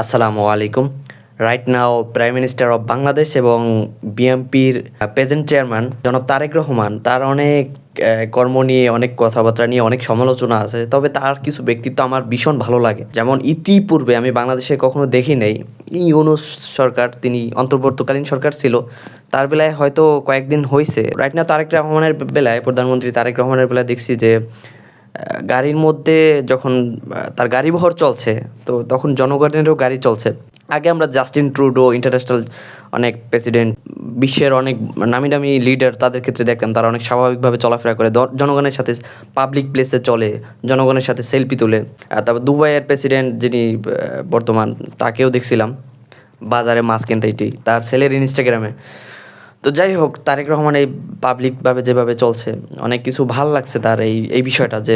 আসসালামু আলাইকুম। Right now prime minister of Bangladesh এবং বিএনপির প্রেজেন্ট চেয়ারম্যান জনাব তারেক রহমান তার অনেক কর্ম নিয়ে, অনেক কথাবার্তা নিয়ে অনেক সমালোচনা আছে। তবে তার কিছু ব্যক্তিত্ব আমার ভীষণ ভালো লাগে। যেমন ইতিপূর্বে আমি বাংলাদেশে কখনো দেখি নাই ইউনূস সরকার, তিনি অন্তর্বর্তীকালীন সরকার ছিল। তার বেলায় হয়তো কয়েকদিন হইছে। রাইট নাও তারেক রহমানের বেলায়, প্রধানমন্ত্রী তারেক রহমানের বেলায় দেখছি যে গাড়ির মধ্যে যখন তার গাড়িবহর চলছে, তো তখন জনগণেরও গাড়ি চলছে। আগে আমরা জাস্টিন ট্রুডো, ইন্টারন্যাশনাল অনেক প্রেসিডেন্ট, বিশ্বের অনেক নামি দামি লিডার, তাদের ক্ষেত্রে দেখতাম তারা অনেক স্বাভাবিকভাবে চলাফেরা করে, জনগণের সাথে পাবলিক প্লেসে চলে, জনগণের সাথে সেলফি তোলে। তারপর দুবাইয়ের প্রেসিডেন্ট যিনি বর্তমান, তাকেও দেখছিলাম বাজারে মাছ কিনতে, এটি তার ছেলের ইনস্টাগ্রামে। তো যাই হোক, তারেক রহমান এই পাবলিকভাবে যেভাবে চলছে, অনেক কিছু ভাল লাগছে তার এই বিষয়টা যে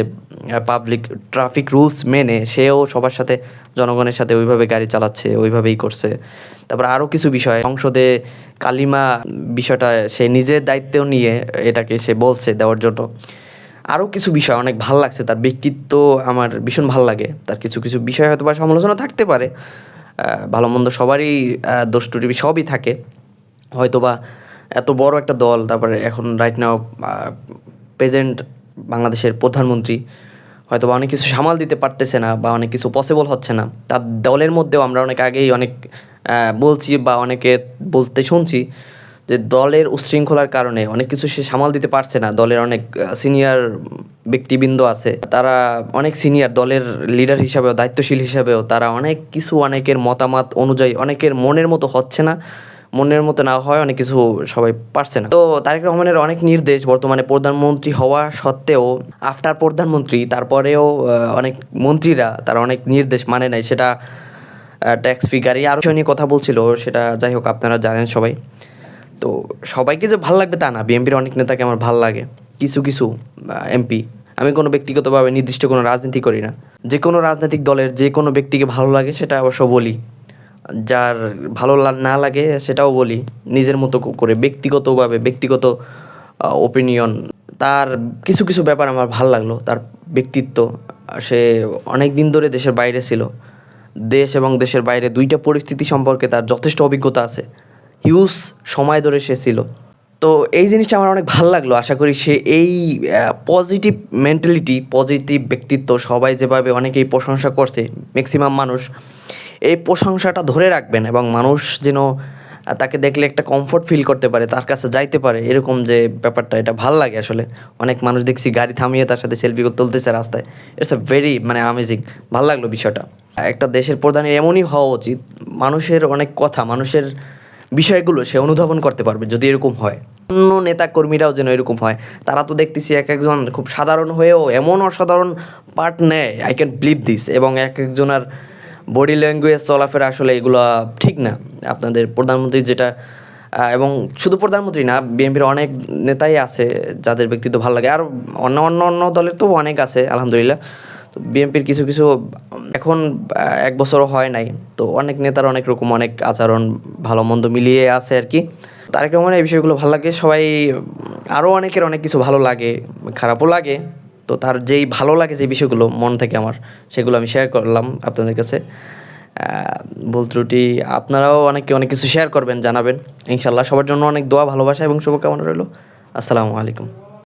পাবলিক ট্রাফিক রুলস মেনে সেও সবার সাথে, জনগণের সাথে ওইভাবে গাড়ি চালাচ্ছে, ওইভাবেই করছে। তারপর আরও কিছু বিষয়, সংসদে কালিমা বিষয়টা সে নিজের দায়িত্বেও নিয়ে এটাকে সে বলছে দেওয়ার জন্য। আরও কিছু বিষয় অনেক ভাল লাগছে, তার ব্যক্তিত্ব আমার ভীষণ ভাল লাগে। তার কিছু কিছু বিষয় হয়তো বা সমালোচনা থাকতে পারে, ভালো মন্দ সবারই দোষ ত্রুটি সবই থাকে হয়তোবা। এত বড় একটা দল, তারপরে এখন রাইট নাও প্রেজেন্ট বাংলাদেশের প্রধানমন্ত্রী হয়তোবা অনেক কিছু সামাল দিতে পারতেছে না, বা অনেক কিছু পসিবল হচ্ছে না। তার দলের মধ্যেও আমরা অনেক আগেই অনেক বলছি, বা অনেকে বলতে শুনছি যে দলের উচ্ছৃঙ্খলার কারণে অনেক কিছু সে সামাল দিতে পারছে না। দলের অনেক সিনিয়র ব্যক্তিবৃন্দ আছে, তারা অনেক সিনিয়র, দলের লিডার হিসাবেও, দায়িত্বশীল হিসাবেও তারা অনেক কিছু, অনেকের মতামত অনুযায়ী অনেকের মনের মতো হচ্ছে না, মনের মতো না হয় অনেক কিছু সবাই পারছে না। তো তারেক রহমানের অনেক নির্দেশ, বর্তমানে প্রধানমন্ত্রী হওয়া সত্ত্বেও, আফটার প্রধানমন্ত্রী তারপরেও অনেক মন্ত্রীরা তার অনেক নির্দেশ মানে নাই। সেটা ট্যাক্স ফিগার আরও বিষয় নিয়ে কথা বলছিল, সেটা যাই হোক আপনারা জানেন সবাই। তো সবাইকে যে ভাল লাগবে তা না, বিএনপির অনেক নেতাকে আমার ভাল লাগে। কিছু কিছু এমপি, আমি কোনো ব্যক্তিগতভাবে নির্দিষ্ট কোনো রাজনীতি করি না, যে কোনো রাজনৈতিক দলের যে কোনো ব্যক্তিকে ভালো লাগে সেটা অবশ্য বলি, যার ভালো না লাগে সেটাও বলি, নিজের মতো করে ব্যক্তিগতভাবে, ব্যক্তিগত ওপিনিয়ন। তার কিছু কিছু ব্যাপার আমার ভাল লাগলো, তার ব্যক্তিত্ব। সে অনেক দিন ধরে দেশের বাইরে ছিল, দেশ এবং দেশের বাইরে দুইটা পরিস্থিতি সম্পর্কে তার যথেষ্ট অভিজ্ঞতা আছে, হিউজ সময় ধরে সে ছিল। তো এই জিনিসটা আমার অনেক ভাল লাগলো। আশা করি সে এই পজিটিভ মেন্টালিটি, পজিটিভ ব্যক্তিত্ব, সবাই যেভাবে অনেকেই প্রশংসা করছে, ম্যাক্সিমাম মানুষ এই প্রশংসাটা ধরে রাখবেন, এবং মানুষ যেন তাকে দেখলে একটা কমফোর্ট ফিল করতে পারে, তার কাছে যাইতে পারে, এরকম যে ব্যাপারটা, এটা ভাল লাগে আসলে। অনেক মানুষ দেখছি গাড়ি থামিয়ে তার সাথে সেলফি তুলতেছে রাস্তায়, ইটস আ ভেরি অ্যামেজিং, ভাল লাগলো বিষয়টা। একটা দেশের প্রধানের এমনই হওয়া উচিত, মানুষের অনেক কথা, মানুষের বিষয়গুলো সে অনুধাবন করতে পারবে যদি এরকম হয়। অন্য নেতা কর্মীরাও যেন এরকম হয়। তারা তো দেখতেছি এক একজন খুব সাধারণ হয়েও এমন অসাধারণ পার্ট নেয়, আই ক্যান বিলিভ দিস। এবং এক একজনের বডি ল্যাঙ্গুয়েজ, চলাফেরা আসলে এগুলা ঠিক না। আপনাদের প্রধানমন্ত্রী যেটা, এবং শুধু প্রধানমন্ত্রী না, বিএনপির অনেক নেতাই আছে যাদের ব্যক্তিত্ব ভালো লাগে। আর অন্য অন্য অন্য দলের তো অনেক আছে আলহামদুলিল্লাহ। তো বিএনপির কিছু কিছু এখন ১ বছরও হয় নাই, তো অনেক নেতার অনেক রকম অনেক আচরণ ভালো মন্দ মিলিয়ে আছে আর কি। তারেক রহমানের এই বিষয়গুলো ভালো লাগে। সবাই আরও অনেকের অনেক কিছু ভালো লাগে, খারাপও লাগে। তো তার যেই ভালো লাগে যে বিষয়গুলো মন থেকে আমার, সেগুলো আমি শেয়ার করলাম আপনাদের কাছে। ভুল ত্রুটি আপনারাও অনেকে অনেক কিছু শেয়ার করবেন, জানাবেন ইনশাল্লাহ। সবার জন্য অনেক দোয়া, ভালোবাসা এবং শুভকামনা রইল। আসসালামু আলাইকুম।